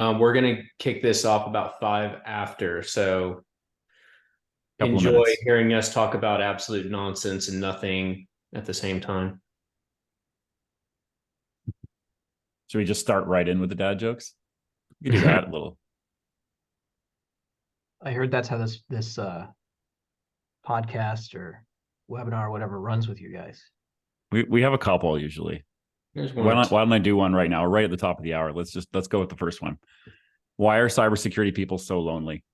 We're going to kick this off about 5 after. So Couple of enjoy minutes. hearing us talk about absolute nonsense and nothing at the same time. Should we just start right in with the dad jokes? We could do that a little. I heard that's how this podcast or webinar or whatever runs with you guys. We have a couple usually. Here's Why one. don't I do one right now, right at the top of the hour? Let's go with the first one. Why are cybersecurity people so lonely?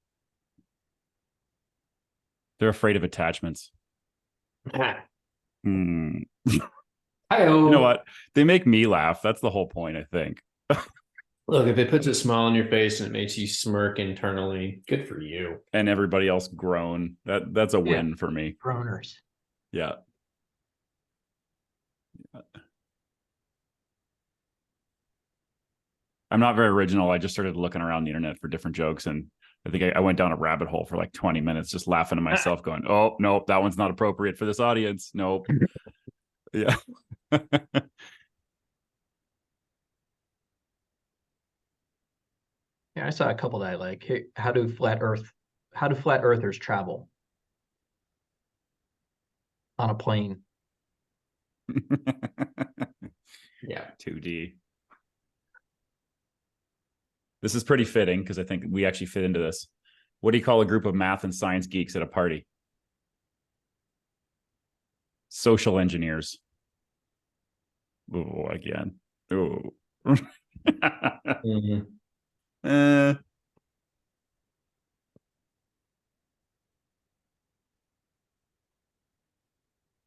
They're afraid of attachments. You know what? They make me laugh. That's the whole point, I think. Look, if it puts a smile on your face and it makes you smirk internally, good for you. And everybody else groan. That's a win for me. Groaners. Yeah. I'm not very original. I just started looking around the internet for different jokes, and I think I went down a rabbit hole for like 20 minutes just laughing to myself going, oh, nope, that one's not appropriate for this audience. Nope. Yeah. Yeah, I saw a couple that I like. Hey, how do flat earthers travel on a plane? Yeah. 2D. This is pretty fitting because I think we actually fit into this. What do you call a group of math and science geeks at a party? Social engineers. Oh, again. Oh.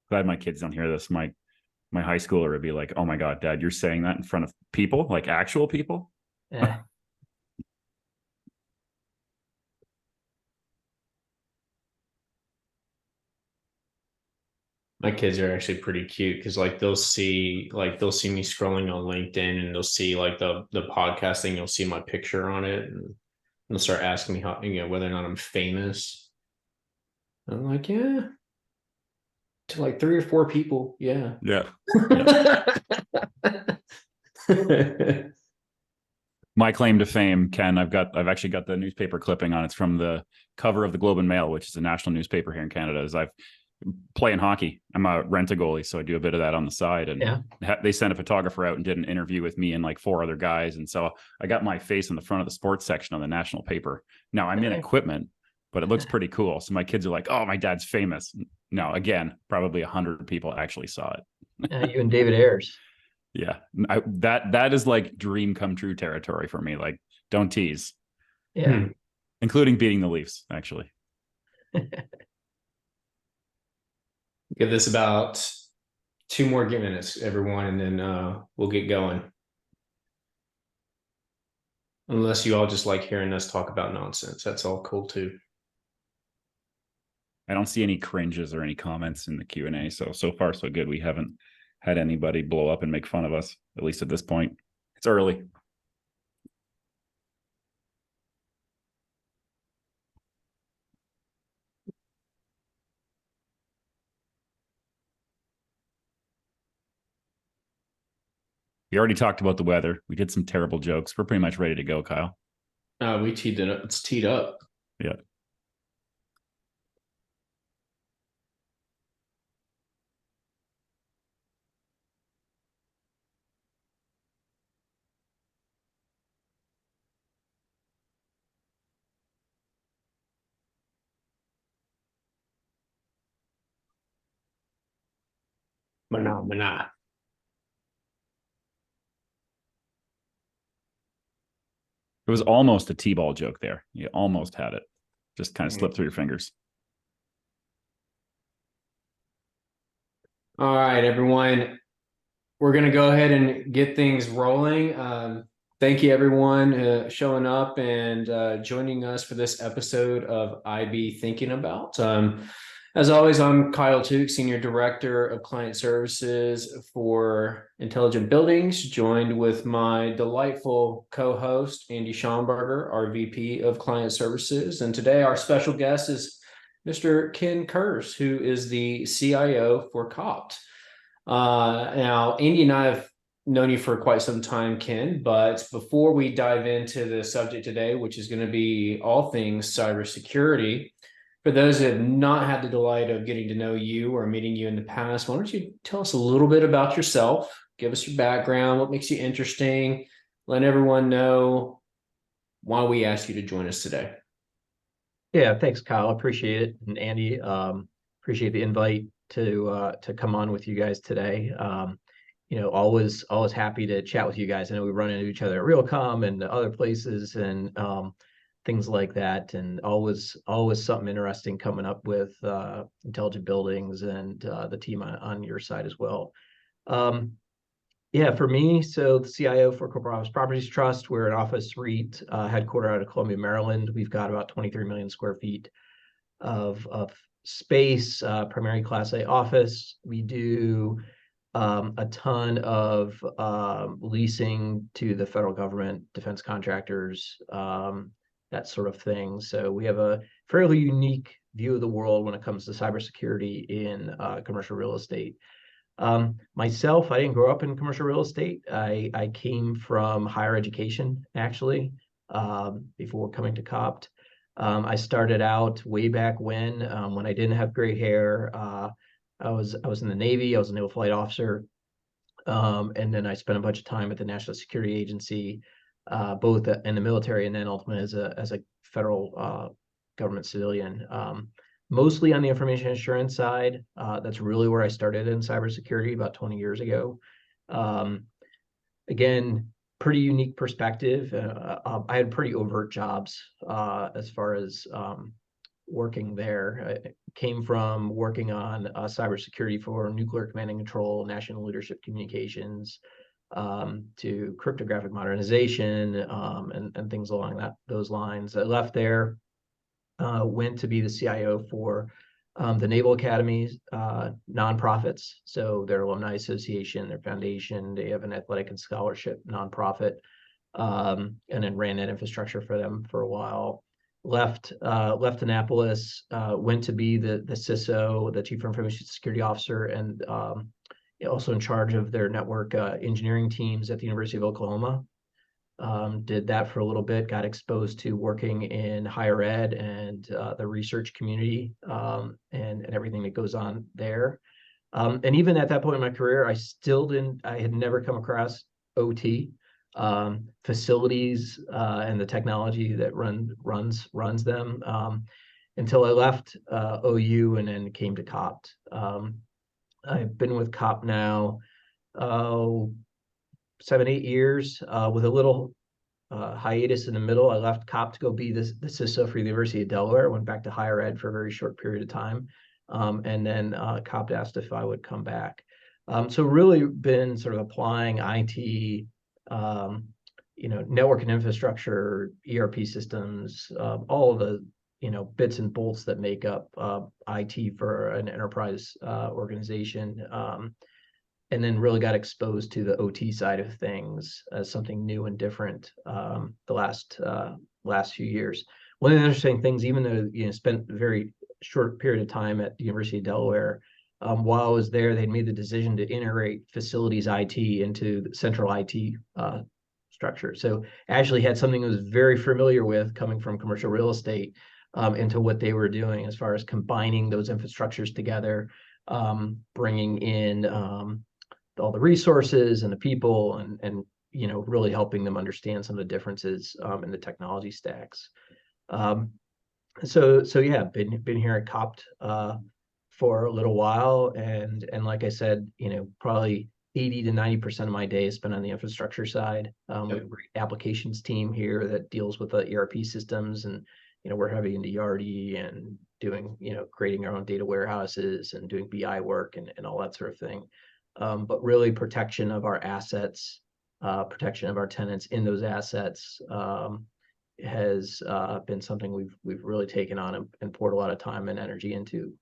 Glad my kids don't hear this. My high schooler would be like, oh my God, Dad, you're saying that in front of people, like actual people? Yeah. My kids are actually pretty cute because they'll see me scrolling on LinkedIn and they'll see the podcast thing, you'll see my picture on it, and they'll start asking me how, whether or not I'm famous. I'm like, yeah. To like 3 or 4 people, yeah. Yeah. My claim to fame, Ken, I've actually got the newspaper clipping on. It's from the cover of the Globe and Mail, which is a national newspaper here in Canada. Is I've playing hockey. I'm a rent-a-goalie, so I do a bit of that on the side. And they sent a photographer out and did an interview with me and like 4 other guys. And so I got my face in the front of the sports section on the national paper. Now I'm in equipment, but it looks pretty cool. So my kids are like, oh, my dad's famous. No, again, probably 100 people actually saw it. You and David Ayers. Yeah, that is like dream come true territory for me. Like, don't tease. Yeah. Including beating the Leafs, actually. Give this about 2 more minutes, everyone, and then we'll get going. Unless you all just like hearing us talk about nonsense. That's all cool too. I don't see any cringes or any comments in the Q&A. So far, so good. We haven't had anybody blow up and make fun of us, at least at this point. It's early. We already talked about the weather. We did some terrible jokes. We're pretty much ready to go, Kyle. We teed it up. It's teed up. Yeah. Mana. It was almost a T-ball joke there. You almost had it. Just kind of slipped through your fingers. All right, everyone. We're going to go ahead and get things rolling. Thank you, everyone, showing up and joining us for this episode of IB Thinking About. As always, I'm Kyle Tooke, Senior Director of Client Services for Intelligent Buildings, joined with my delightful co-host, Andy Schonberger, our VP of Client Services. And today our special guest is Mr. Ken Kurz, who is the CIO for COPT. Now, Andy and I have known you for quite some time, Ken, but before we dive into the subject today, which is going to be all things cybersecurity, for those that have not had the delight of getting to know you or meeting you in the past, why don't you tell us a little bit about yourself? Give us your background, what makes you interesting, let everyone know why we asked you to join us today. Yeah, thanks, Kyle. Appreciate it. And Andy, appreciate the invite to come on with you guys today. Always happy to chat with you guys. I know we run into each other at Realcomm and other places and things like that. And always something interesting coming up with intelligent buildings and the team on your side as well. Yeah, for me, so the CIO for Corporate Office Properties Trust, we're an office REIT headquartered out of Columbia, Maryland. We've got about 23 million square feet of space, primarily Class A office. We do a ton of leasing to the federal government, defense contractors, that sort of thing. So we have a fairly unique view of the world when it comes to cybersecurity in commercial real estate. Myself, I didn't grow up in commercial real estate. I came from higher education, actually, before coming to COPT. I started out way back when I didn't have gray hair. I was in the Navy. I was a naval flight officer. And then I spent a bunch of time at the National Security Agency, both in the military and then ultimately as a federal government civilian. Mostly on the information assurance side. That's really where I started in cybersecurity about 20 years ago. Again, pretty unique perspective. I had pretty overt jobs as far as working there. I came from working on cybersecurity for nuclear command and control, national leadership communications, to cryptographic modernization, and things along those lines. I left there. Went to be the CIO for the Naval Academy's nonprofits. So their alumni association, their foundation, they have an athletic and scholarship nonprofit, and then ran that infrastructure for them for a while. Left Annapolis, went to be the CISO, the Chief Information Security Officer, and also in charge of their network engineering teams at the University of Oklahoma. Did that for a little bit, got exposed to working in higher ed and the research community, and everything that goes on there. And even at that point in my career, I had never come across OT, facilities, and the technology that runs them, until I left OU and then came to COPT. I've been with COPT now, 7-8 years, with a little hiatus in the middle. I left COPT to go be the CISO for the University of Delaware, went back to higher ed for a very short period of time. And then COPT asked if I would come back. So really been sort of applying IT, network and infrastructure, ERP systems, all of the, bits and bolts that make up IT for an enterprise organization. And then really got exposed to the OT side of things as something new and different the last few years. One of the interesting things, even though spent a very short period of time at the University of Delaware, while I was there, they'd made the decision to integrate facilities IT into the central IT structure. So actually had something I was very familiar with coming from commercial real estate into what they were doing as far as combining those infrastructures together, bringing in all the resources and the people and really helping them understand some of the differences in the technology stacks. So yeah, been here at COPT for a little while, and like I said, probably 80 to 90% of my day is spent on the infrastructure side. We have a great applications team here that deals with the ERP systems, and we're heavy into Yardi and doing creating our own data warehouses and doing BI work and all that sort of thing. But really protection of our assets, protection of our tenants in those assets has been something we've really taken on and poured a lot of time and energy into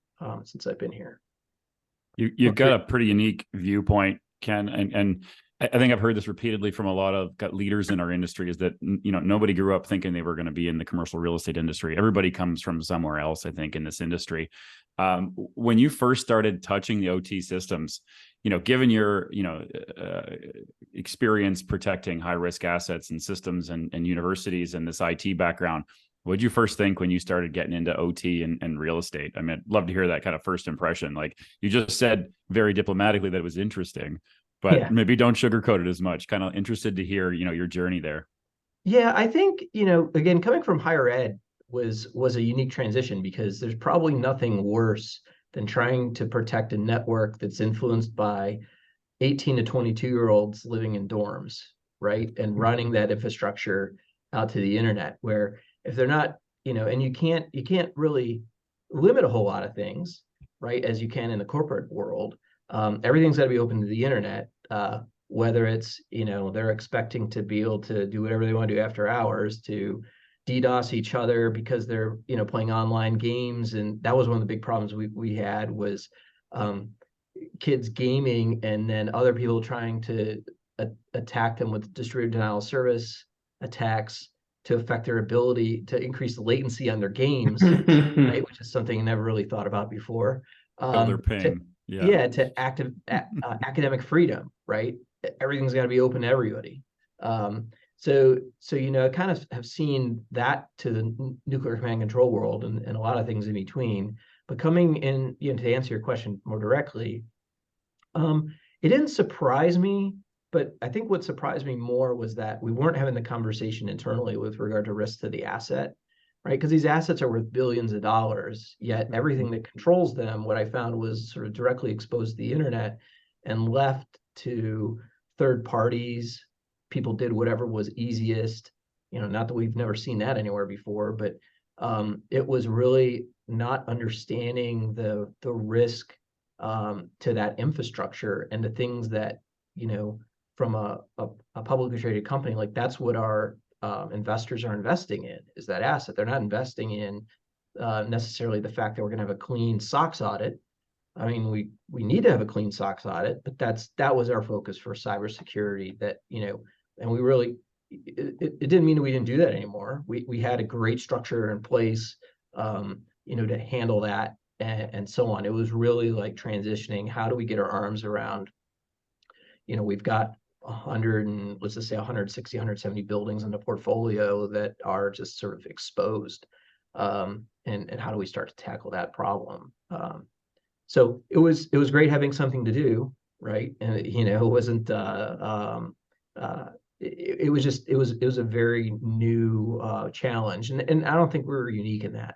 since I've been here. You've got a pretty unique viewpoint, Ken, and I think I've heard this repeatedly from a lot of leaders in our industry, is that nobody grew up thinking they were going to be in the commercial real estate industry. Everybody comes from somewhere else, I think, in this industry. When you first started touching the OT systems, given your, experience protecting high risk assets and systems and universities and this IT background, what did you first think when you started getting into OT and real estate? I mean, I'd love to hear that kind of first impression. Like you just said very diplomatically that it was interesting, but maybe don't sugarcoat it as much. Kind of interested to hear, your journey there. Yeah, I think, again, coming from higher ed was a unique transition because there's probably nothing worse than trying to protect a network that's influenced by 18 to 22-year-olds living in dorms, right? And running that infrastructure out to the internet, where if they're not, and you can't really limit a whole lot of things, right? As you can in the corporate world. Everything's got to be open to the internet, whether it's, they're expecting to be able to do whatever they want to do after hours, to DDoS each other because they're, playing online games. And that was one of the big problems we had was kids gaming and then other people trying to attack them with distributed denial of service attacks to affect their ability to increase the latency on their games, right? Which is something I never really thought about before. Their ping. To academic freedom, right? Everything's got to be open to everybody. So I kind of have seen that to the nuclear command and control world and a lot of things in between. But coming in, to answer your question more directly, it didn't surprise me, but I think what surprised me more was that we weren't having the conversation internally with regard to risk to the asset, right? Because these assets are worth billions of dollars, yet everything that controls them, what I found was sort of directly exposed to the internet and left to third parties. People did whatever was easiest, not that we've never seen that anywhere before, but it was really not understanding the risk to that infrastructure and the things that, from a publicly traded company, like that's what our investors are investing in, is that asset. They're not investing in necessarily the fact that we're going to have a clean SOX audit. I mean, we need to have a clean SOX audit, but that was our focus for cybersecurity. That and we really it didn't mean that we didn't do that anymore. We had a great structure in place, to handle that and so on. It was really like transitioning. How do we get our arms around? We've got 100 and let's just say 160, 170 buildings in the portfolio that are just sort of exposed. And how do we start to tackle that problem? So it was great having something to do, right? And it wasn't it was a very new challenge, and I don't think we were unique in that.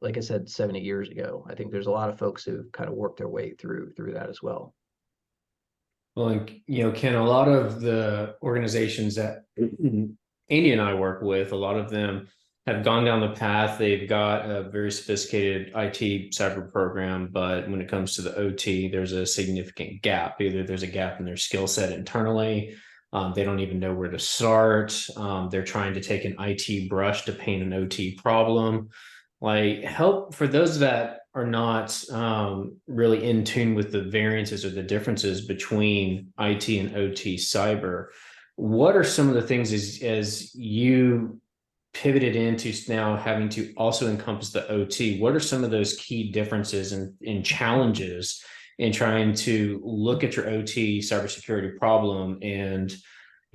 Like I said, 70 years ago, I think there's a lot of folks who've kind of worked their way through that as well. Well, and, Ken, a lot of the organizations that Andy and I work with, a lot of them have gone down the path. They've got a very sophisticated IT cyber program, but when it comes to the OT, there's a significant gap. Either there's a gap in their skill set internally. They don't even know where to start. They're trying to take an IT brush to paint an OT problem. Like, help for those that are not really in tune with the variances or the differences between IT and OT cyber. What are some of the things as you pivoted into now having to also encompass the OT? What are some of those key differences and challenges in trying to look at your OT cybersecurity problem? And,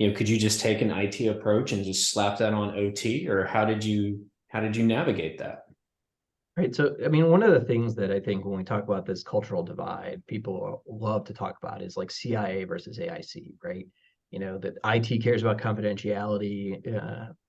could you just take an IT approach and just slap that on OT, or how did you navigate that? Right. So, I mean, one of the things that I think when we talk about this cultural divide, people love to talk about is like CIA versus AIC, right? That IT cares about confidentiality,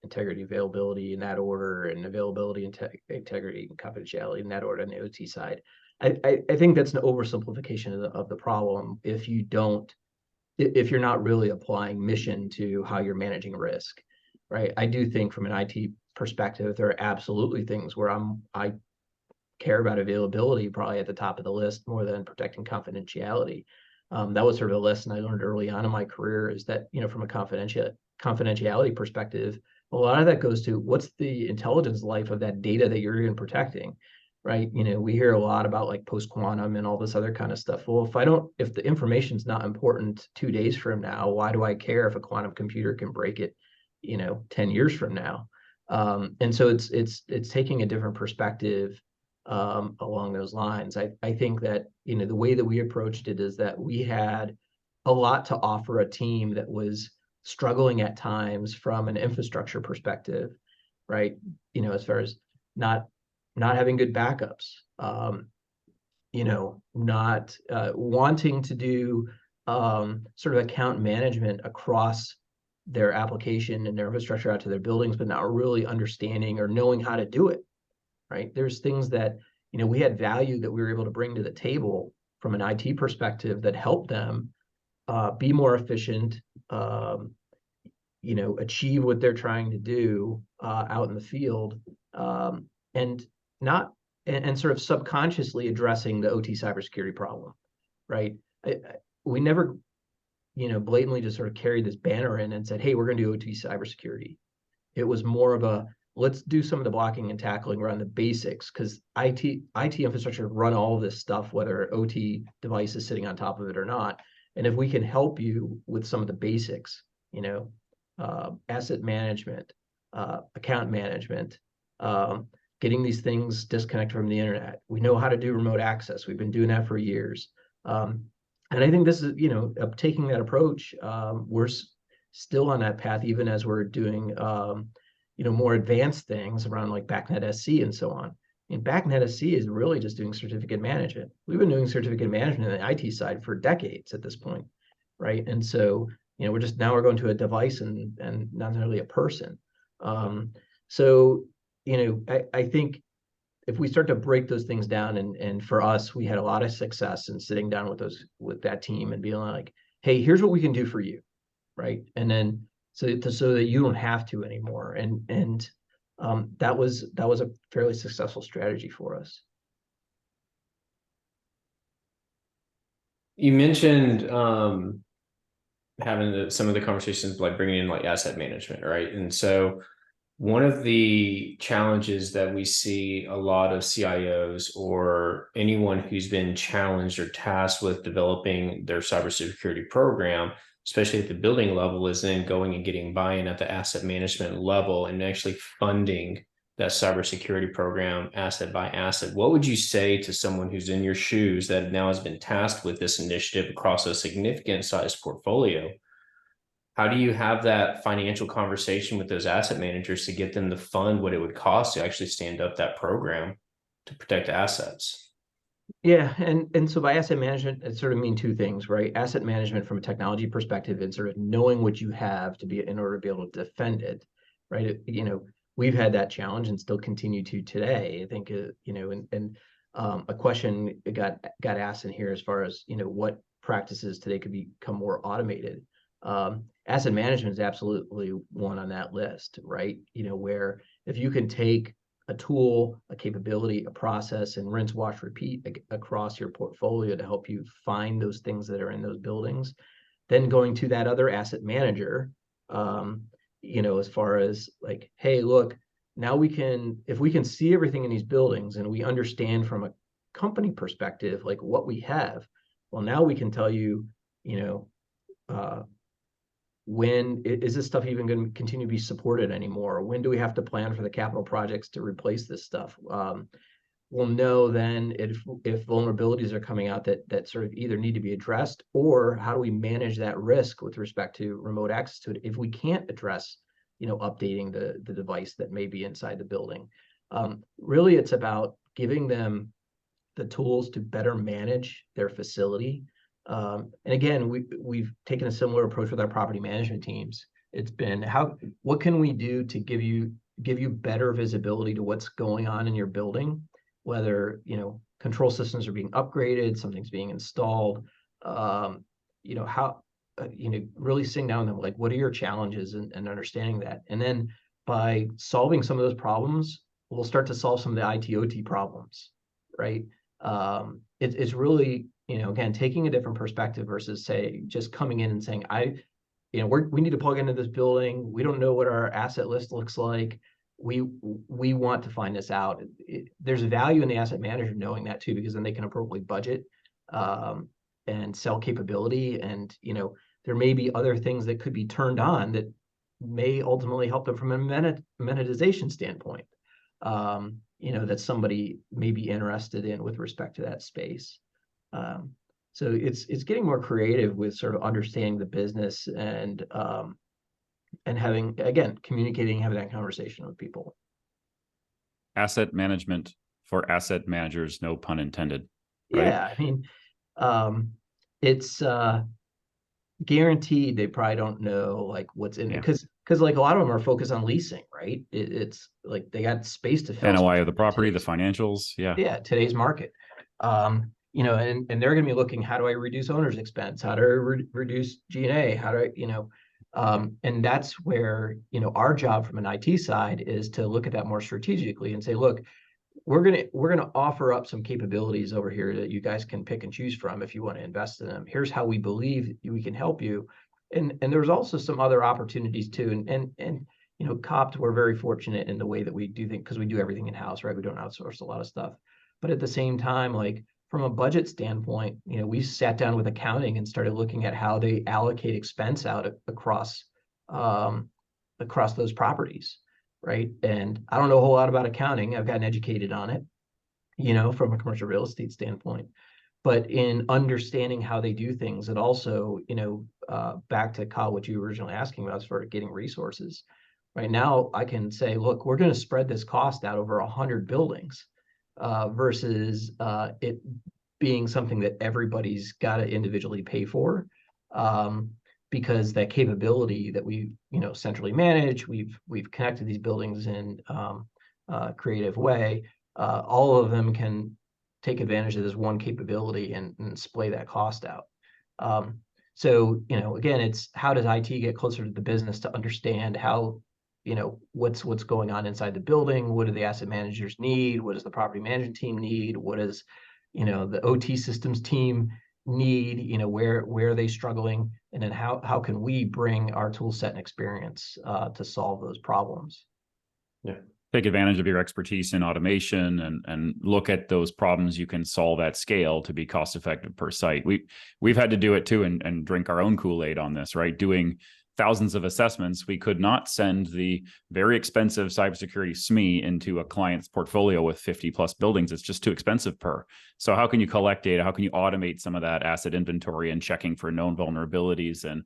integrity, availability in that order, and availability, integrity, and confidentiality in that order on the OT side. I think that's an oversimplification of the problem if you're not really applying mission to how you're managing risk, right? I do think from an IT perspective, there are absolutely things where I care about availability probably at the top of the list more than protecting confidentiality. That was sort of a lesson I learned early on in my career, is that, from a confidentiality perspective, a lot of that goes to what's the intelligence life of that data that you're even protecting, right? We hear a lot about like post-quantum and all this other kind of stuff. Well, if the information's not important 2 days from now, why do I care if a quantum computer can break it, 10 years from now? And so it's taking a different perspective along those lines. I think that, the way that we approached it is that we had a lot to offer a team that was struggling at times from an infrastructure perspective, right? As far as not having good backups, not wanting to do sort of account management across their application and their infrastructure out to their buildings, but not really understanding or knowing how to do it, right? There's things that, we had value that we were able to bring to the table from an IT perspective that helped them be more efficient, achieve what they're trying to do out in the field, and not and sort of subconsciously addressing the OT cybersecurity problem, right? We never, blatantly just sort of carried this banner in and said, hey, we're going to do OT cybersecurity. It was more of a, let's do some of the blocking and tackling around the basics, because IT infrastructure run all of this stuff, whether OT device is sitting on top of it or not. And if we can help you with some of the basics, asset management, account management, getting these things disconnected from the internet. We know how to do remote access. We've been doing that for years. And I think this is, taking that approach, we're still on that path, even as we're doing, more advanced things around like BACnet SC and so on. BACnet SC is really just doing certificate management. We've been doing certificate management on the IT side for decades at this point, right? And so, we're going to a device and not necessarily a person. So, I think if we start to break those things down, and for us, we had a lot of success in sitting down with that team and being like, hey, here's what we can do for you, right? And then so that you don't have to anymore. And that was a fairly successful strategy for us. You mentioned having some of the conversations like bringing in like asset management, right? And so one of the challenges that we see a lot of CIOs or anyone who's been challenged or tasked with developing their cybersecurity program, especially at the building level, is then going and getting buy-in at the asset management level and actually funding that cybersecurity program asset by asset. What would you say to someone who's in your shoes that now has been tasked with this initiative across a significant sized portfolio? How do you have that financial conversation with those asset managers to get them to fund what it would cost to actually stand up that program to protect assets? Yeah, and so by asset management, it sort of mean two things, right? Asset management from a technology perspective and sort of knowing what you have to be in order to be able to defend it, right? We've had that challenge and still continue to today. I think, a question got asked in here as far as, what practices today could become more automated. Asset management is absolutely one on that list, right? Where if you can take a tool, a capability, a process, and rinse, wash, repeat across your portfolio to help you find those things that are in those buildings, then going to that other asset manager, as far as like, hey, look, now if we can see everything in these buildings and we understand from a company perspective, like what we have, well, now we can tell you, when is this stuff even going to continue to be supported anymore? When do we have to plan for the capital projects to replace this stuff? We'll know then if vulnerabilities are coming out that sort of either need to be addressed, or how do we manage that risk with respect to remote access to it if we can't address, updating the device that may be inside the building. Really, it's about giving them the tools to better manage their facility. And again, we've taken a similar approach with our property management teams. It's been what can we do to give you better visibility to what's going on in your building, whether control systems are being upgraded, something's being installed, how really sitting down with them, like, what are your challenges, and understanding that. And then by solving some of those problems, we'll start to solve some of the IT/OT problems, right? It's really, again, taking a different perspective versus just coming in and saying, we need to plug into this building. We don't know what our asset list looks like. We want to find this out. There's value in the asset manager knowing that too, because then they can appropriately budget and sell capability. And, there may be other things that could be turned on that may ultimately help them from a monetization standpoint. that somebody may be interested in with respect to that space. So it's getting more creative with sort of understanding the business and having, again, communicating, having that conversation with people. Asset management for asset managers, no pun intended. Right? Yeah, I mean, it's guaranteed they probably don't know like what's in it, because like a lot of them are focused on leasing, right? It's like they got space to fill. NOI of the property, the financials, yeah, today's market. And they're going to be looking, how do I reduce owner's expense? How do I reduce G&A? How do I, and that's where, our job from an IT side is to look at that more strategically and say, look, we're gonna offer up some capabilities over here that you guys can pick and choose from if you want to invest in them. Here's how we believe we can help you. And there's also some other opportunities too. And COPT, we're very fortunate in the way that we do things, because we do everything in-house, right? We don't outsource a lot of stuff. But at the same time, like from a budget standpoint, we sat down with accounting and started looking at how they allocate expense out across those properties. Right. And I don't know a whole lot about accounting. I've gotten educated on it, from a commercial real estate standpoint. But in understanding how they do things, and also, back to Kyle, what you were originally asking about, as far as getting resources. Right now, I can say, look, we're going to spread this cost out over 100 buildings versus it being something that everybody's got to individually pay for. Because that capability that we centrally manage, we've connected these buildings in a creative way. All of them can take advantage of this one capability and splay that cost out. So again, it's how does IT get closer to the business to understand how what's going on inside the building? What do the asset managers need? What does the property management team need? What does the OT systems team need? Where are they struggling? And then how can we bring our tool set and experience to solve those problems? Yeah. Take advantage of your expertise in automation and look at those problems you can solve at scale to be cost effective per site. We've had to do it too and drink our own Kool-Aid on this, right? Doing thousands of assessments, we could not send the very expensive cybersecurity SME into a client's portfolio with 50 plus buildings. It's just too expensive per. So how can you collect data? How can you automate some of that asset inventory and checking for known vulnerabilities? And,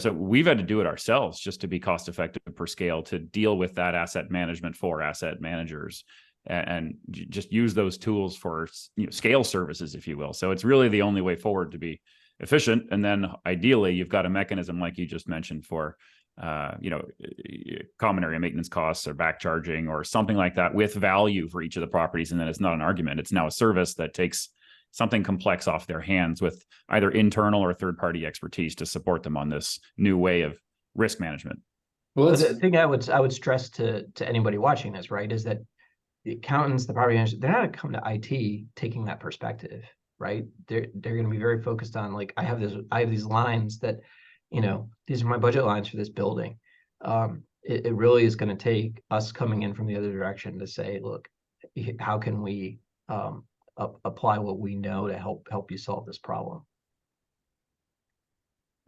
so we've had to do it ourselves just to be cost effective per scale to deal with that asset management for asset managers and just use those tools for scale services, if you will. So it's really the only way forward to be efficient. And then ideally, you've got a mechanism like you just mentioned for, common area maintenance costs or back charging or something like that with value for each of the properties. And then it's not an argument. It's now a service that takes something complex off their hands with either internal or third-party expertise to support them on this new way of risk management. Well, the thing I would stress to anybody watching this, right, is that the accountants, the property managers, they're not going to come to IT taking that perspective. Right. They're going to be very focused on, like, I have these lines that, these are my budget lines for this building. It really is going to take us coming in from the other direction to say, look, how can we apply what we know to help you solve this problem?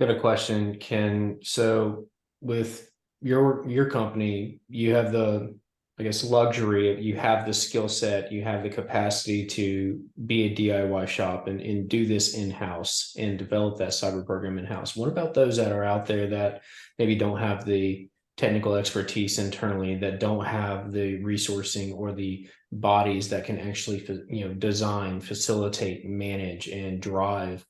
Got a question, Ken. So with your company, you have the, I guess, luxury of, you have the skill set, you have the capacity to be a DIY shop and do this in-house and develop that cyber program in-house. What about those that are out there that maybe don't have the technical expertise internally, that don't have the resourcing or the bodies that can actually, design, facilitate, manage, and drive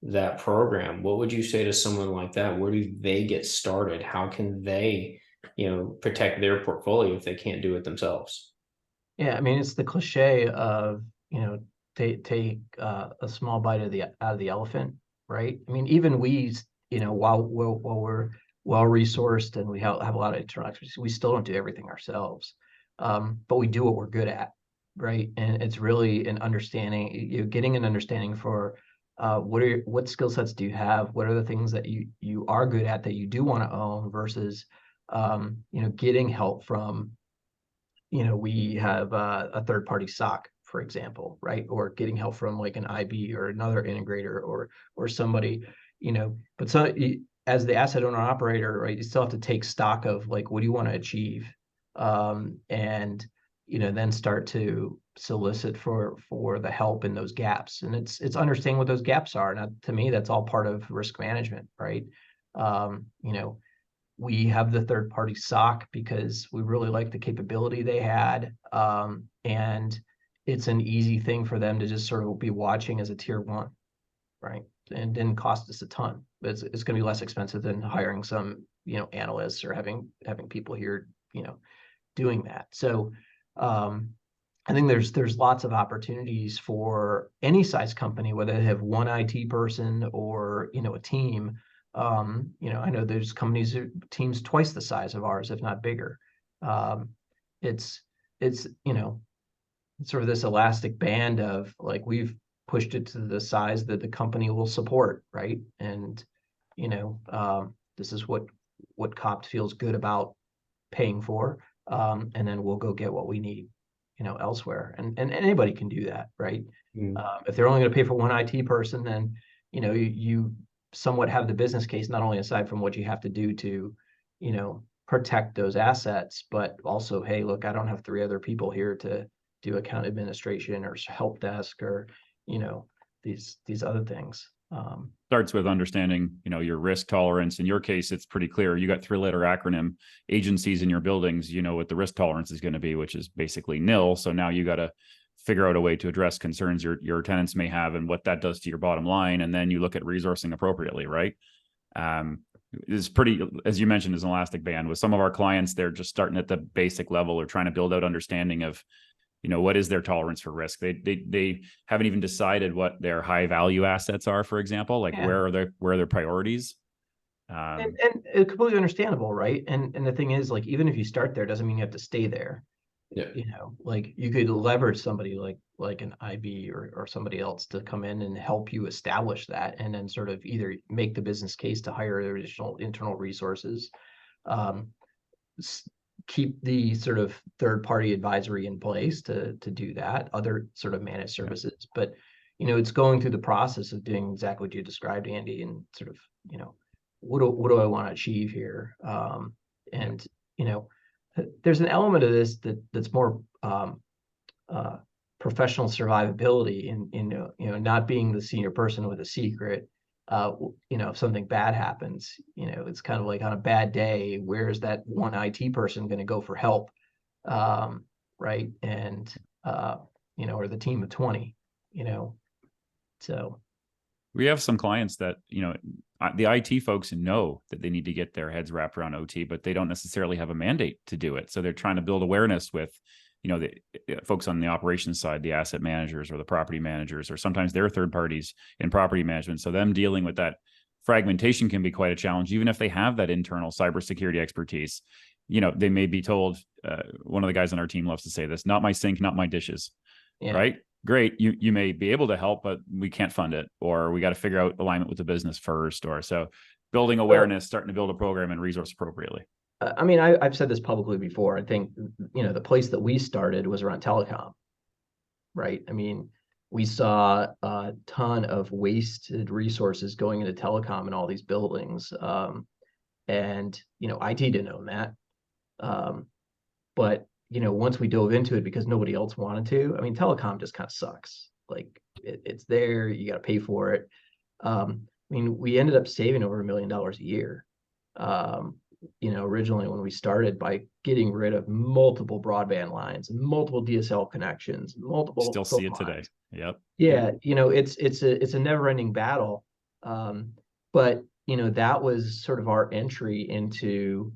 that program? What would you say to someone like that? Where do they get started? How can they protect their portfolio if they can't do it themselves? Yeah, I mean, it's the cliche of, take a small bite out of the elephant, right? I mean, even we, while we're well resourced and we have a lot of internal expertise, we still don't do everything ourselves, but we do what we're good at, right? And it's really an understanding, getting an understanding for what skill sets do you have? What are the things that you are good at that you do want to own versus getting help from, we have a third-party SOC, for example, right? Or getting help from like an IB or another integrator or somebody, but so as the asset owner operator, right, you still have to take stock of, like, what do you want to achieve? And, then start to solicit for the help in those gaps. And it's understanding what those gaps are. And to me, that's all part of risk management, right? We have the third party SOC because we really like the capability they had. And it's an easy thing for them to just sort of be watching as a tier one, right? And didn't cost us a ton. It's going to be less expensive than hiring some, analysts or having people here, doing that. So I think there's lots of opportunities for any size company, whether they have one IT person or, a team. I know there's companies, teams twice the size of ours, if not bigger. It's sort of this elastic band of like, we've pushed it to the size that the company will support, right? And, this is what COPT feels good about paying for. And then we'll go get what we need, elsewhere. And anybody can do that, right? If they're only going to pay for one IT person, then, you somewhat have the business case, not only aside from what you have to do to, protect those assets, but also, hey, look, I don't have 3 other people here to do account administration or help desk or, these other things. Starts with understanding, your risk tolerance. In your case, it's pretty clear. You got 3-letter acronym agencies in your buildings, what the risk tolerance is going to be, which is basically nil. So now you got to figure out a way to address concerns your tenants may have and what that does to your bottom line. And then you look at resourcing appropriately, right? Is pretty, as you mentioned, is an elastic band. With some of our clients, they're just starting at the basic level or trying to build out understanding of, what is their tolerance for risk? They haven't even decided what their high value assets are, for example, like where are their priorities? And it's completely understandable, right? And the thing is, like, even if you start there, doesn't mean you have to stay there. Yeah. Like you could leverage somebody like an IB or somebody else to come in and help you establish that, and then sort of either make the business case to hire additional internal resources, keep the sort of third party advisory in place to do that, other sort of managed services. But it's going through the process of doing exactly what you described, Andy, and sort of what do I want to achieve here? And there's an element of this that's more professional survivability in not being the senior person with a secret. If something bad happens, it's kind of like on a bad day, where's that one IT person going to go for help? Right. And, or the team of 20, so. We have some clients that, the IT folks know that they need to get their heads wrapped around OT, but they don't necessarily have a mandate to do it. So they're trying to build awareness with, the folks on the operations side, the asset managers or the property managers, or sometimes they're third parties in property management. So them dealing with that fragmentation can be quite a challenge, even if they have that internal cybersecurity expertise. They may be told, one of the guys on our team loves to say this, not my sink, not my dishes, right? Great. You may be able to help, but we can't fund it, or we got to figure out alignment with the business first, or so building awareness, starting to build a program and resource appropriately. I mean, I've said this publicly before. I think, the place that we started was around telecom, right? I mean, we saw a ton of wasted resources going into telecom in all these buildings. And, IT didn't own that. But, once we dove into it because nobody else wanted to, I mean, telecom just kind of sucks. Like it's there, you got to pay for it. I mean, we ended up saving over $1 million a year. Originally when we started by getting rid of multiple broadband lines, multiple DSL connections, multiple still see it today. Yep. Yeah. It's a never ending battle. But that was sort of our entry into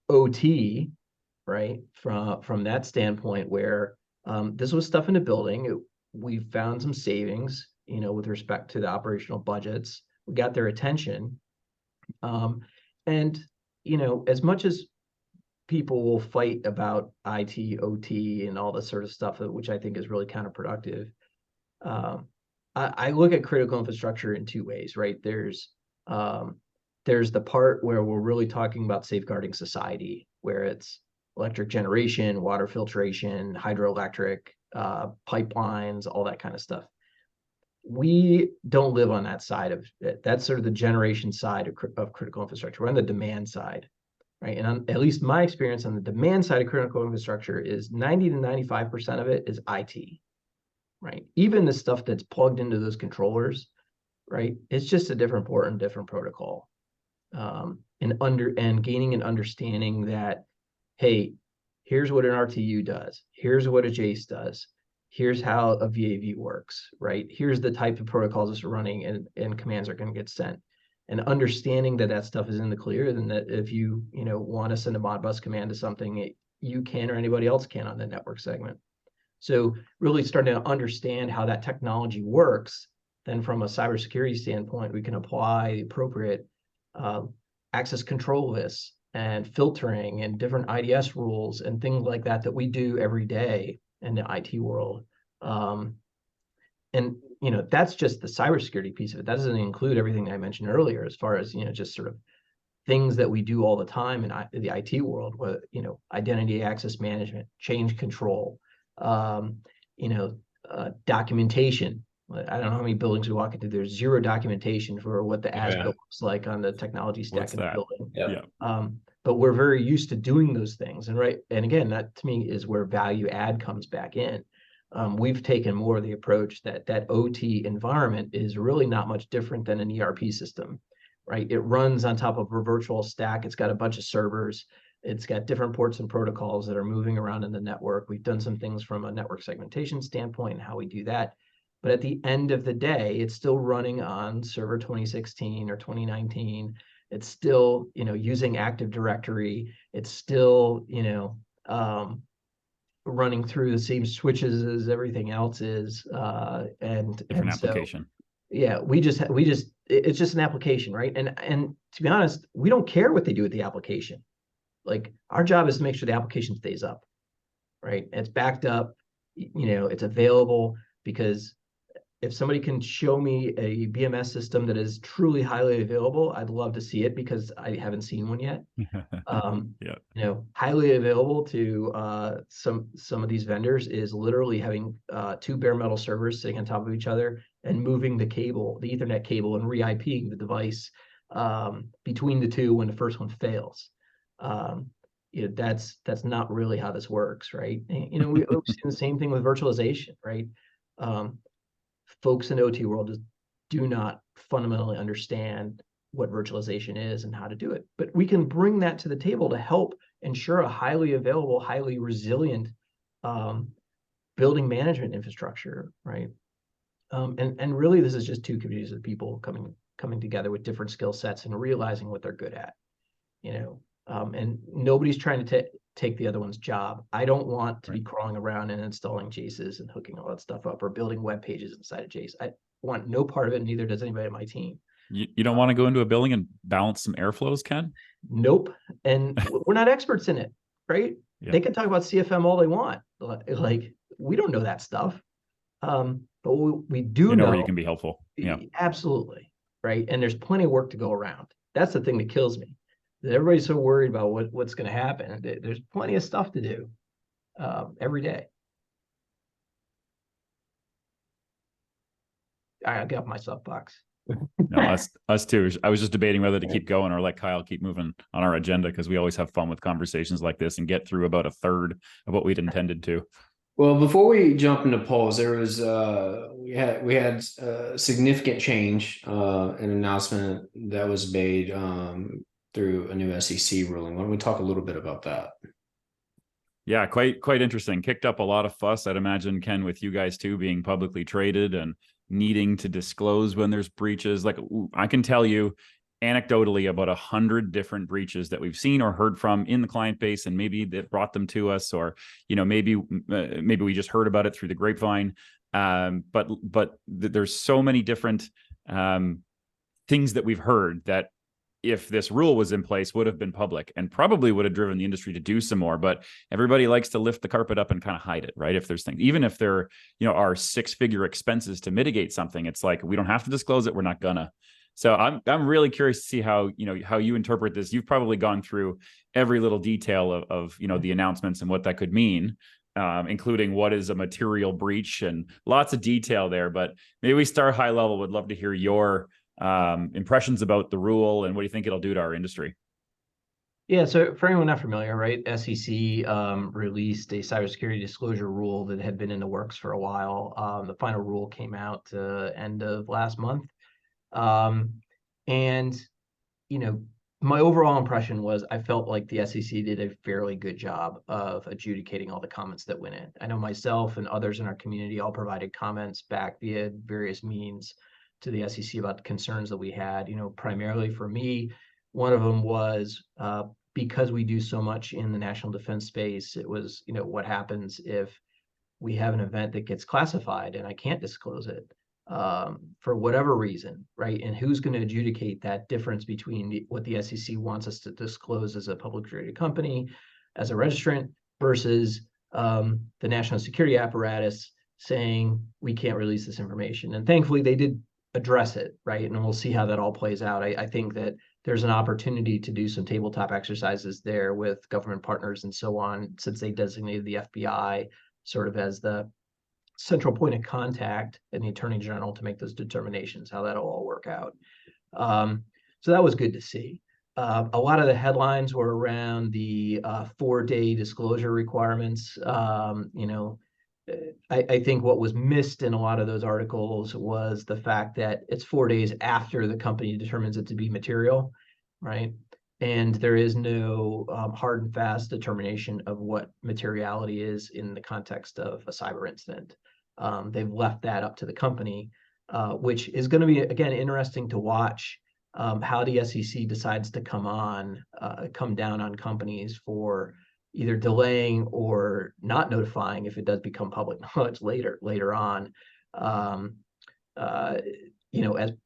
OT, right? From that standpoint where this was stuff in the building. We found some savings, with respect to the operational budgets. We got their attention. And as much as people will fight about IT, OT, and all this sort of stuff, which I think is really counterproductive, I look at critical infrastructure in 2 ways, right? There's the part where we're really talking about safeguarding society, where it's electric generation, water filtration, hydroelectric, pipelines, all that kind of stuff. We don't live on that side of it. That's sort of the generation side of critical infrastructure. We're on the demand side. right? And at least my experience on the demand side of critical infrastructure is 90 to 95% of it is IT, right? Even the stuff that's plugged into those controllers, right? It's just a different port and different protocol. And gaining an understanding that, hey, here's what an RTU does. Here's what a JACE does. Here's how a VAV works, right? Here's the type of protocols that's running and commands are going to get sent. And understanding that that stuff is in the clear, then that if you want to send a Modbus command to something, you can or anybody else can on the network segment. So really starting to understand how that technology works, then from a cybersecurity standpoint, we can apply the appropriate access control lists and filtering and different IDS rules and things like that that we do every day in the IT world. And that's just the cybersecurity piece of it. That doesn't include everything I mentioned earlier, as far as just sort of things that we do all the time in the IT world, with identity access management, change control, documentation. I don't know how many buildings we walk into. There's zero documentation for what the as-built looks like on the technology stack in the building. Yeah. But we're very used to doing those things, and again, that to me is where value add comes back in. We've taken more of the approach that OT environment is really not much different than an ERP system, right? It runs on top of a virtual stack. It's got a bunch of servers. It's got different ports and protocols that are moving around in the network. We've done some things from a network segmentation standpoint and how we do that. But at the end of the day, it's still running on server 2016 or 2019. It's still, using Active Directory. It's still, running through the same switches as everything else is. Different application. So, yeah, it's just an application, right? And to be honest, we don't care what they do with the application. Like, our job is to make sure the application stays up, right? It's backed up, it's available, because if somebody can show me a BMS system that is truly highly available, I'd love to see it, because I haven't seen one yet. Highly available to some of these vendors is literally having two bare metal servers sitting on top of each other and moving the Ethernet cable, and re-IPing the device between the two when the first one fails. That's not really how this works, right? And, we've seen the same thing with virtualization, right? Folks in the OT world just do not fundamentally understand what virtualization is and how to do it. But we can bring that to the table to help ensure a highly available, highly resilient building management infrastructure, right? And really, this is just two communities of people coming together with different skill sets and realizing what they're good at, and nobody's trying to take the other one's job. I don't want to be crawling around and installing JACEs and hooking all that stuff up or building web pages inside of JACE. I want no part of it, and neither does anybody on my team. You don't want to go into a building and balance some airflows, Ken? Nope. And we're not experts in it, right? Yeah. They can talk about CFM all they want. Like, we don't know that stuff. But we do know where you can be helpful. Yeah, absolutely. Right. And there's plenty of work to go around. That's the thing that kills me. Everybody's so worried about what's going to happen. There's plenty of stuff to do every day. I got my soapbox. No, us too. I was just debating whether to keep going or let Kyle keep moving on our agenda, because we always have fun with conversations like this and get through about a third of what we'd intended to. Well, before we jump into polls, there was we had significant change, an announcement that was made through a new SEC ruling. Why don't we talk a little bit about that? Yeah, quite interesting. Kicked up a lot of fuss, I'd imagine, Ken, with you guys too, being publicly traded and needing to disclose when there's breaches. Like, I can tell you anecdotally about 100 different breaches that we've seen or heard from in the client base, and maybe that brought them to us, or maybe we just heard about it through the grapevine. But there's so many different things that we've heard that, if this rule was in place, would have been public and probably would have driven the industry to do some more. But everybody likes to lift the carpet up and kind of hide it, right? If there's things, even if there, are six-figure expenses to mitigate something, it's like, we don't have to disclose it. We're not gonna. So I'm really curious to see how you interpret this. You've probably gone through every little detail of the announcements and what that could mean, including what is a material breach and lots of detail there. But maybe we start high level. Would love to hear your impressions about the rule and what do you think it'll do to our industry? Yeah, so for anyone not familiar, right, SEC released a cybersecurity disclosure rule that had been in the works for a while. The final rule came out end of last month. Um, and, you know, my overall impression was I felt like the SEC did a fairly good job of adjudicating all the comments that went in. I know myself and others in our community all provided comments back via various means to the SEC about the concerns that we had. Primarily for me, one of them was because we do so much in the national defense space, it was, what happens if we have an event that gets classified and I can't disclose it for whatever reason, right? And who's going to adjudicate that difference between what the SEC wants us to disclose as a publicly traded company, as a registrant, versus the national security apparatus saying we can't release this information. And thankfully, they did address it, right? And we'll see how that all plays out. I think that there's an opportunity to do some tabletop exercises there with government partners and so on, since they designated the FBI sort of as the central point of contact and the attorney general to make those determinations, how that'll all work out. So that was good to see. A lot of the headlines were around the 4-day disclosure requirements. I think what was missed in a lot of those articles was the fact that it's 4 days after the company determines it to be material, right? And there is no hard and fast determination of what materiality is in the context of a cyber incident. They've left that up to the company, which is going to be, again, interesting to watch how the SEC decides to come down on companies for either delaying or not notifying if it does become public knowledge later on,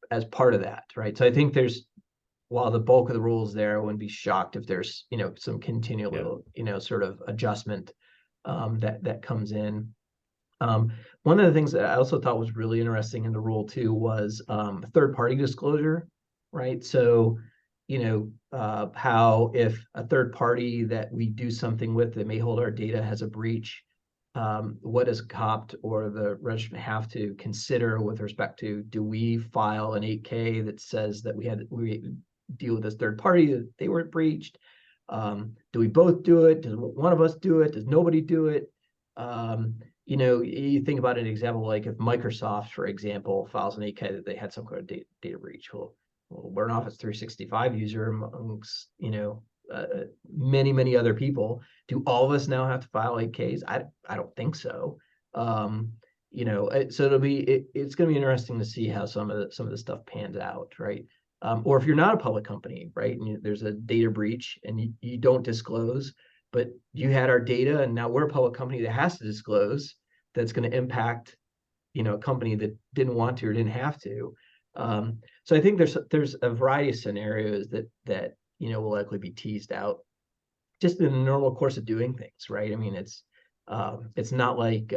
as part of that, right? So I think while the bulk of the rules there, I wouldn't be shocked if there's, some continual, sort of adjustment that comes in. One of the things that I also thought was really interesting in the rule too was third-party disclosure, right? So, how if a third party that we do something with that may hold our data has a breach, what does COPT or the registrant have to consider with respect to, do we file an 8K that says that we deal with this third party, that they weren't breached? Do we both do it? Does one of us do it? Does nobody do it? You think about an example like if Microsoft, for example, files an 8K that they had some kind of data breach. Well, we're an Office 365 user amongst, many other people. Do all of us now have to file 8Ks? I don't think so. So it's going to be interesting to see how some of the stuff pans out, right? Or if you're not a public company, right, and there's a data breach and you don't disclose, but you had our data and now we're a public company that has to disclose, that's going to impact, a company that didn't want to or didn't have to. So I think there's a variety of scenarios that will likely be teased out just in the normal course of doing things, right? I mean, it's not like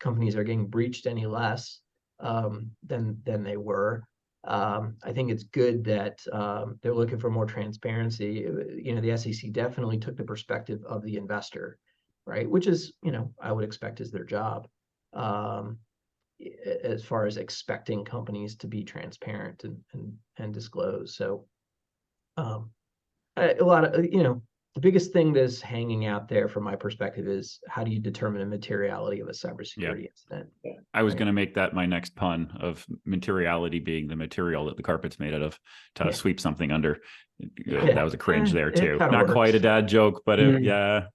companies are getting breached any less than they were. I think it's good that they're looking for more transparency. The SEC definitely took the perspective of the investor, right? Which is, I would expect is their job, as far as expecting companies to be transparent and disclose. So a lot of, the biggest thing that's hanging out there from my perspective is how do you determine the materiality of a cybersecurity incident? I was going to make that my next pun, of materiality being the material that the carpet's made out of to sweep something under. That was a cringe there too. Not quite a dad joke, but yeah.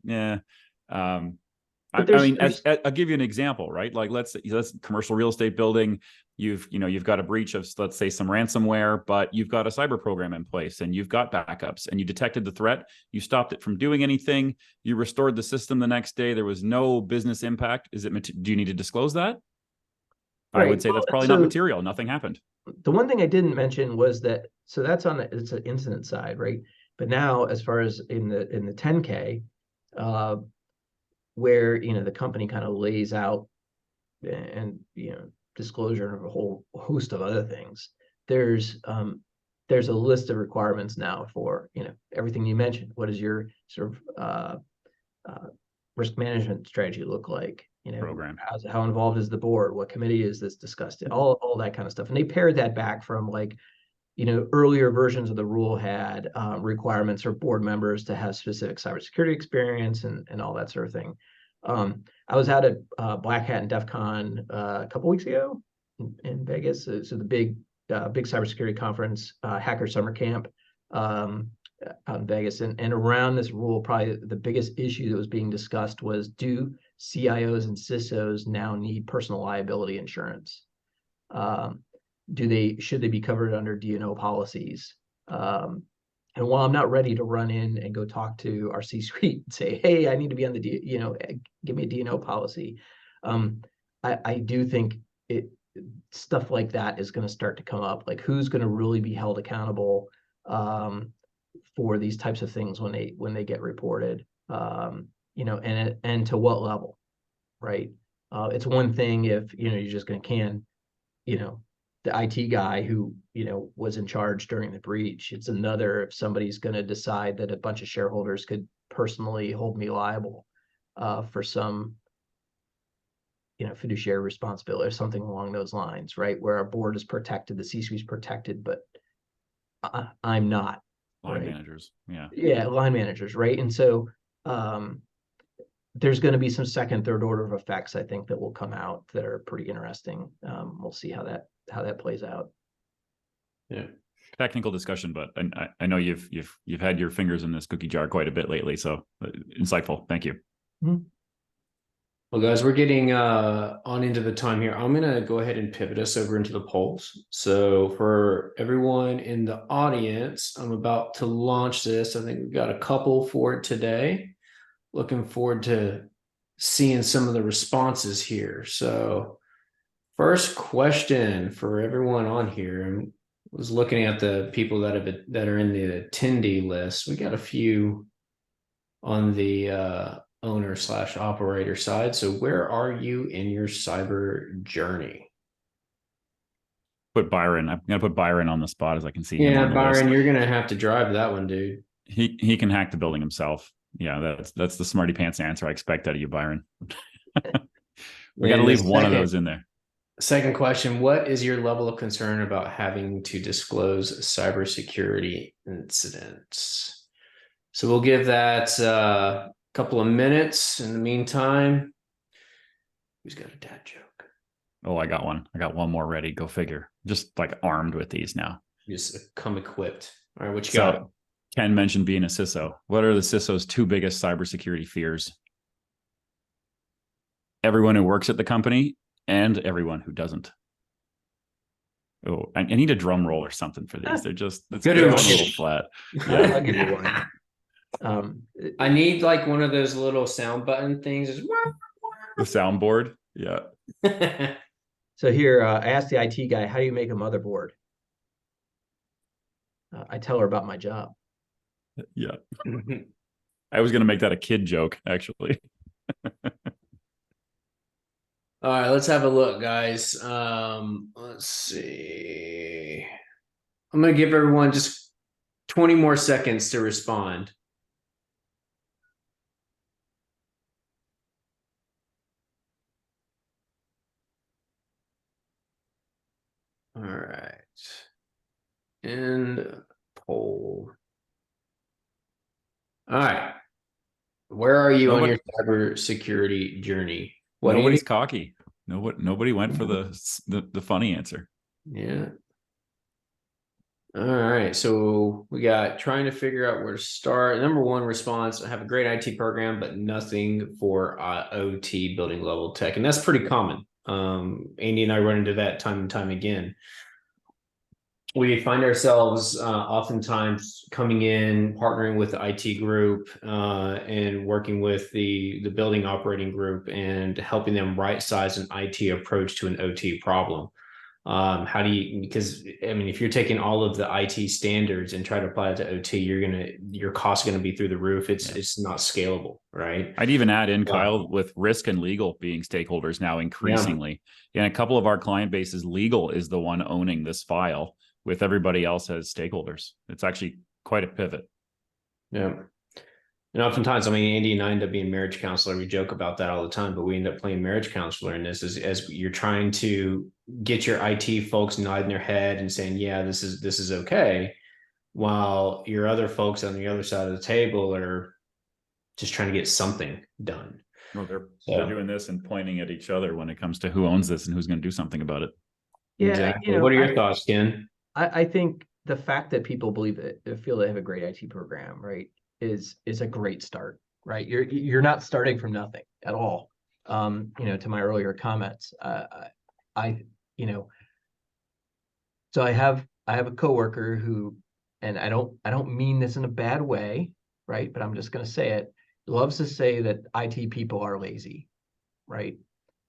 I mean, I'll give you an example, right? Like let's commercial real estate building. You've got a breach of, let's say, some ransomware, but you've got a cyber program in place and you've got backups and you detected the threat. You stopped it from doing anything. You restored the system the next day. There was no business impact. Do you need to disclose that? Right. I would say that's probably not material. Nothing happened. The one thing I didn't mention was that, so that's it's an incident side, right? But now, as far as in the 10K, where the company kind of lays out and disclosure of a whole host of other things, there's a list of requirements now for everything you mentioned. What does your sort of risk management strategy look like? Program. How involved is the board? What committee is this discussed in? All that kind of stuff. And they pared that back from like earlier versions of the rule had requirements for board members to have specific cybersecurity experience and all that sort of thing. I was out at Black Hat and DEF CON a couple weeks ago in Vegas. So the big cybersecurity conference, Hacker Summer Camp, out in Vegas. And around this rule, probably the biggest issue that was being discussed was, do CIOs and CISOs now need personal liability insurance? Should they be covered under D&O policies? And while I'm not ready to run in and go talk to our C-suite and say, hey, I need to be on the give me a D&O policy, I do think stuff like that is going to start to come up. Like, who's going to really be held accountable for these types of things when they get reported? And to what level, right? It's one thing if you're just going to can the IT guy who was in charge during the breach. It's another if somebody's going to decide that a bunch of shareholders could personally hold me liable for some fiduciary responsibility or something along those lines, right? Where our board is protected, the C-suite is protected, but I'm not. Line right? managers, yeah, line managers, right? And so there's going to be some second, third order of effects, I think, that will come out that are pretty interesting. We'll see how that plays out. Yeah, technical discussion, but I know you've had your fingers in this cookie jar quite a bit lately, so insightful. Thank you. Mm-hmm. Well, guys, we're getting on into the time here. I'm going to go ahead and pivot us over into the polls. So for everyone in the audience, I'm about to launch this. I think we've got a couple for it today. Looking forward to seeing some of the responses here. So first question for everyone on here, I was looking at the people that are in the attendee list. We got a few on the owner/operator side. So where are you in your cyber journey? Put Byron. I'm gonna put Byron on the spot as I can see him on the Byron, list. you're gonna have to drive that one, dude. He can hack the building himself. Yeah, that's the smarty pants answer I expect out of you, Byron. We got to leave one of those in there. Second question: what is your level of concern about having to disclose cybersecurity incidents? So we'll give that a couple of minutes. In the meantime, who's got a dad joke? Oh, I got one. I got one more ready. Go figure. Just like armed with these now. Just come equipped. All right, what you got? Ken mentioned being a CISO. What are the CISO's two biggest cybersecurity fears? Everyone who works at the company and everyone who doesn't. Oh, I need a drum roll or something for these. They're just a little flat. Yeah. I'll give you one. I need like one of those little sound button things. The soundboard. Yeah. So here, I asked the IT guy, how do you make a motherboard? I tell her about my job. Yeah. I was going to make that a kid joke, actually. All right, let's have a look, guys. Let's see. I'm going to give everyone just 20 more seconds to respond. All right. And poll. All right. Where are you on your cybersecurity journey? Nobody's cocky. Nobody went for the funny answer. Yeah. All right. So we got trying to figure out where to start. Number one response: I have a great IT program, but nothing for OT building level tech. And that's pretty common. Andy and I run into that time and time again. We find ourselves oftentimes coming in, partnering with the IT group and working with the building operating group and helping them right size an IT approach to an OT problem. How do you, because I mean, if you're taking all of the IT standards and try to apply it to OT, your costs are going to be through the roof. It's not scalable, right? I'd even add in, Kyle, with risk and legal being stakeholders now increasingly. In a couple of our client bases, legal is the one owning this file, with everybody else as stakeholders. It's actually quite a pivot. Yeah. And oftentimes, I mean, Andy and I end up being marriage counselor. We joke about that all the time, but we end up playing marriage counselor in this as you're trying to get your IT folks nodding their head and saying, yeah, this is okay. While your other folks on the other side of the table are just trying to get something done. Well, they're doing this and pointing at each other when it comes to who owns this and who's going to do something about it. Yeah, exactly. What are your thoughts, Ken? I think the fact that people believe it, feel they have a great IT program, right, is a great start, right? You're not starting from nothing at all. To my earlier comments, so I have a coworker who, and I don't mean this in a bad way, right? But I'm just going to say it. Loves to say that IT people are lazy, right?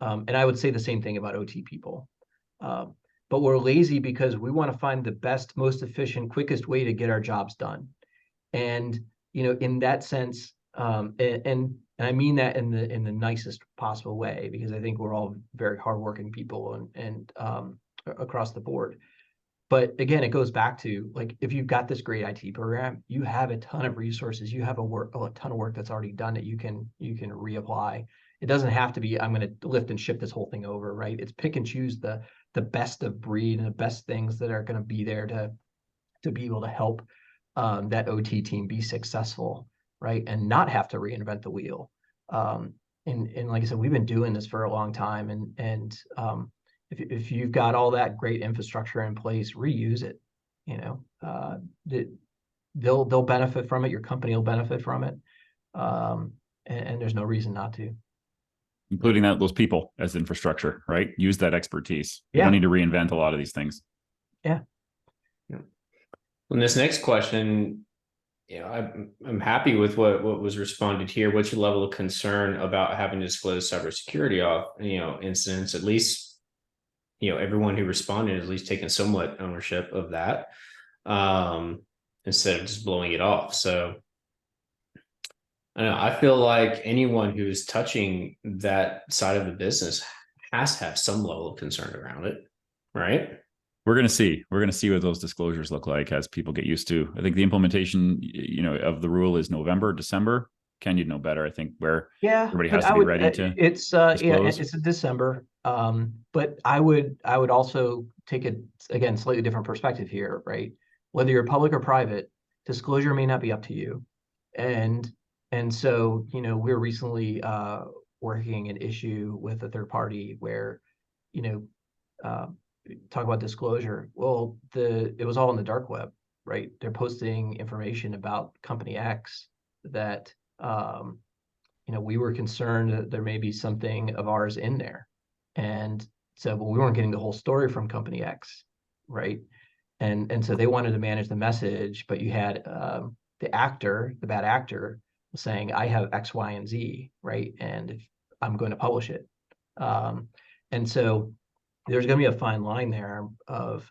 And I would say the same thing about OT people. But we're lazy because we want to find the best, most efficient, quickest way to get our jobs done. And, in that sense, and I mean that in the nicest possible way, because I think we're all very hardworking people and across the board. But again, it goes back to, like, if you've got this great IT program, you have a ton of resources, you have a ton of work that's already done that you can reapply. It doesn't have to be, I'm going to lift and ship this whole thing over, right? It's pick and choose the best of breed and the best things that are going to be there to be able to help that OT team be successful, right? And not have to reinvent the wheel. And like I said, we've been doing this for a long time, and if you've got all that great infrastructure in place, reuse it. They'll benefit from it. Your company will benefit from it, and there's no reason not to. Including those people as infrastructure, right? Use that expertise. You Yeah. don't need to reinvent a lot of these things. Yeah. In this next question, I'm happy with what was responded here. What's your level of concern about having to disclose cybersecurity incidents? At least, everyone who responded at least taking somewhat ownership of that, instead of just blowing it off. So I don't know. I feel like anyone who is touching that side of the business has to have some level of concern around it, right? We're going to see what those disclosures look like as people get used to. I think the implementation, of the rule is November, December. Ken, you'd know better. I think where everybody has to be ready to. It's it's a December. But I would also take it again, slightly different perspective here, right? Whether you're public or private, disclosure may not be up to you, and so we're recently working an issue with a third party where talk about disclosure. Well, it was all in the dark web, right? They're posting information about company X that we were concerned that there may be something of ours in there, and so but we weren't getting the whole story from company X, right? And so they wanted to manage the message, but you had the bad actor, saying, I have X, Y, and Z, right? And if I'm going to publish it, and so there's going to be a fine line there of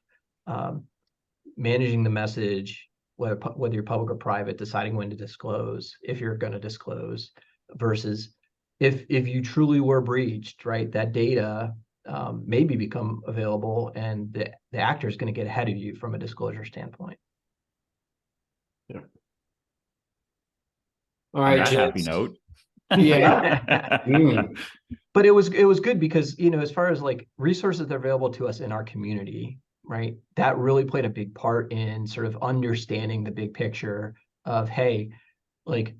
managing the message, whether you're public or private, deciding when to disclose, if you're going to disclose, versus if you truly were breached, right? That data maybe become available, and the actor is going to get ahead of you from a disclosure standpoint. Yeah. All right, happy note. Yeah. But it was good because, as far as like resources that are available to us in our community, right, that really played a big part in sort of understanding the big picture of, hey, like,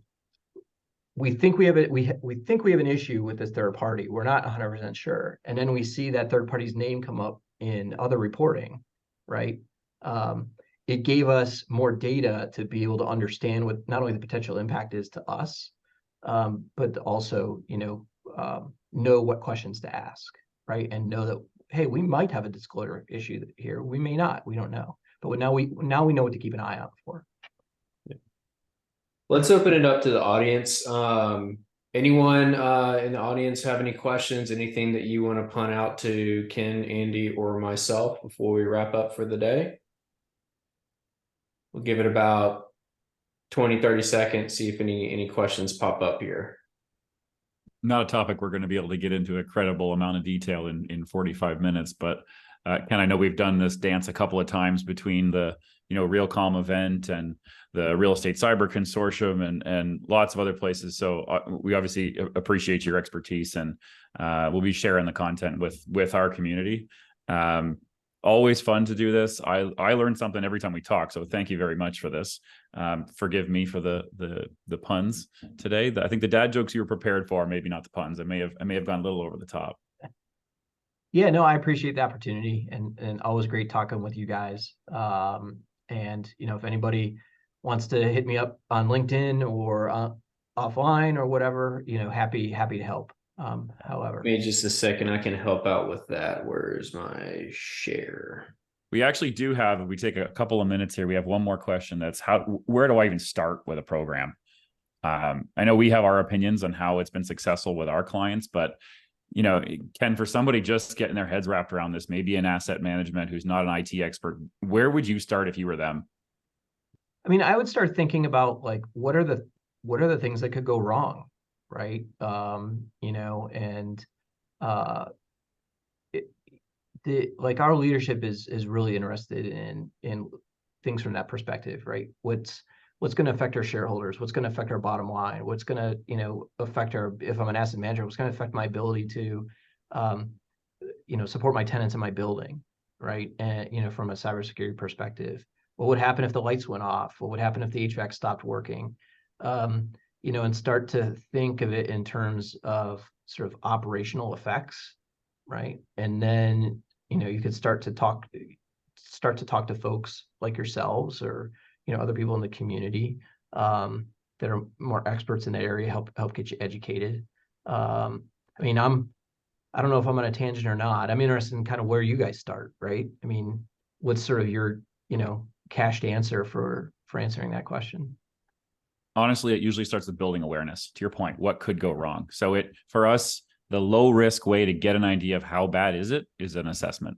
we think we have an issue with this third party. We're not 100% sure. And then we see that third party's name come up in other reporting, right? It gave us more data to be able to understand what not only the potential impact is to us, but also, know what questions to ask, right? And know that, hey, we might have a disclosure issue here. We may not. We don't know. But now we know what to keep an eye out for. Yeah. Let's open it up to the audience. Anyone in the audience have any questions? Anything that you want to punt out to Ken, Andy, or myself before we wrap up for the day? We'll give it about 20-30 seconds, see if any questions pop up here. Not a topic we're going to be able to get into a credible amount of detail in 45 minutes, but Ken, I know we've done this dance a couple of times between the Realcomm event and the Real Estate Cyber Consortium and lots of other places. So we obviously appreciate your expertise, and we'll be sharing the content with our community. Always fun to do this. I learn something every time we talk, so thank you very much for this. Forgive me for the puns today. I think the dad jokes you were prepared for, maybe not the puns. I may have gone a little over the top. Yeah, no, I appreciate the opportunity, and always great talking with you guys. And if anybody wants to hit me up on LinkedIn or offline or whatever, happy to help. However, Give me just a second. I can help out with that. Where's my share? We actually do have, if we take a couple of minutes here, we have one more question. That's where do I even start with a program? I know we have our opinions on how it's been successful with our clients, but Ken, for somebody just getting their heads wrapped around this, maybe an asset management who's not an IT expert, where would you start if you were them? I mean, I would start thinking about like what are the things that could go wrong, right? And like our leadership is really interested in things from that perspective, right? What's going to affect our shareholders? What's going to affect our bottom line? What's going to affect if I'm an asset manager, what's going to affect my ability to support my tenants in my building, right? And from a cybersecurity perspective, what would happen if the lights went off? What would happen if the HVAC stopped working? And start to think of it in terms of sort of operational effects, right? And then you could start to talk to folks like yourselves or other people in the community that are more experts in that area, help get you educated. I don't know if I'm on a tangent or not. I'm interested in kind of where you guys start, right? I mean, what's sort of your cached answer for answering that question? Honestly, it usually starts with building awareness. To your point, what could go wrong? So for us, the low risk way to get an idea of how bad is an assessment,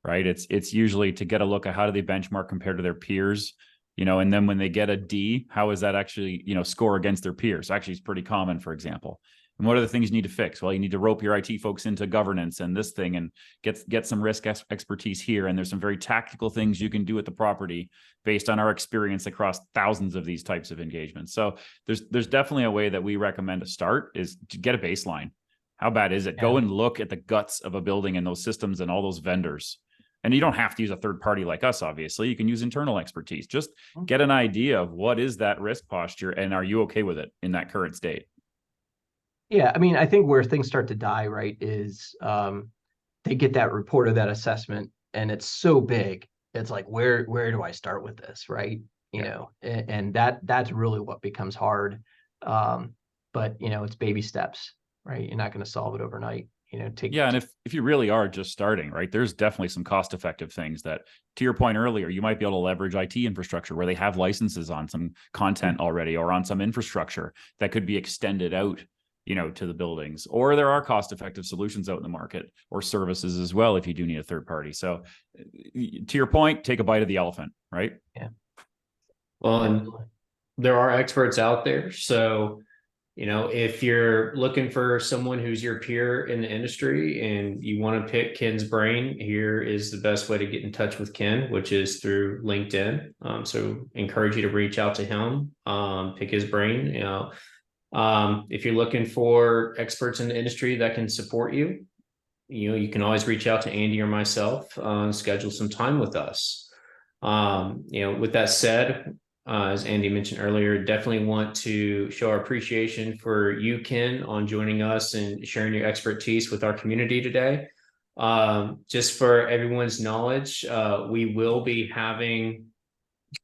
right? It's usually to get a look at how do they benchmark compared to their peers, and then when they get a D, how is that actually, score against their peers? Actually, it's pretty common, for example. And what are the things you need to fix? Well, you need to rope your IT folks into governance and this thing and get some risk expertise here. And there's some very tactical things you can do at the property based on our experience across thousands of these types of engagements. So there's definitely a way that we recommend to start is to get a baseline. How bad is it? Yeah. Go and look at the guts of a building and those systems and all those vendors. And you don't have to use a third party like us, obviously. You can use internal expertise. Just get an idea of what is that risk posture and are you okay with it in that current state? Yeah, I mean, I think where things start to die, right, is they get that report or that assessment and it's so big. It's like, where do I start with this, right? And that's really what becomes hard. But it's baby steps, right? You're not going to solve it overnight. And if you really are just starting, right, there's definitely some cost-effective things that, to your point earlier, you might be able to leverage IT infrastructure where they have licenses on some content already or on some infrastructure that could be extended out, to the buildings. Or there are cost-effective solutions out in the market or services as well if you do need a third party. So to your point, take a bite of the elephant, right? Yeah. Well, and there are experts out there. So if you're looking for someone who's your peer in the industry and you want to pick Ken's brain, here is the best way to get in touch with Ken, which is through LinkedIn. So encourage you to reach out to him, pick his brain. If you're looking for experts in the industry that can support you, you can always reach out to Andy or myself, schedule some time with us. With that said, as Andy mentioned earlier, definitely want to show our appreciation for you, Ken, on joining us and sharing your expertise with our community today. Just for everyone's knowledge, we will be having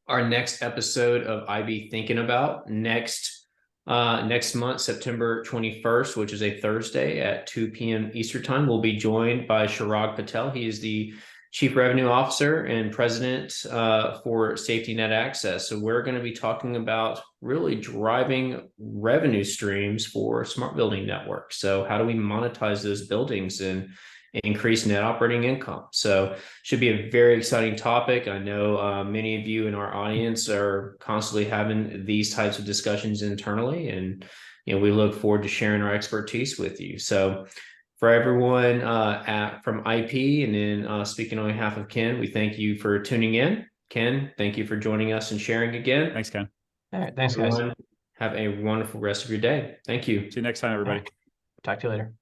our next episode of IB Thinkin About next month, September 21st, which is a Thursday at 2 p.m. Eastern time. We'll be joined by Chirag Patel. He is the Chief Revenue Officer and President for Safety Net Access. So we're going to be talking about really driving revenue streams for smart building networks. So how do we monetize those buildings and increase net operating income? So should be a very exciting topic. I know many of you in our audience are constantly having these types of discussions internally, and we look forward to sharing our expertise with you. So for everyone from IP and then speaking on behalf of Ken, we thank you for tuning in. Ken, thank you for joining us and sharing again. Thanks, Ken. All right. Thanks, guys. Everyone, have a wonderful rest of your day. Thank you. See you next time, everybody. Talk to you later.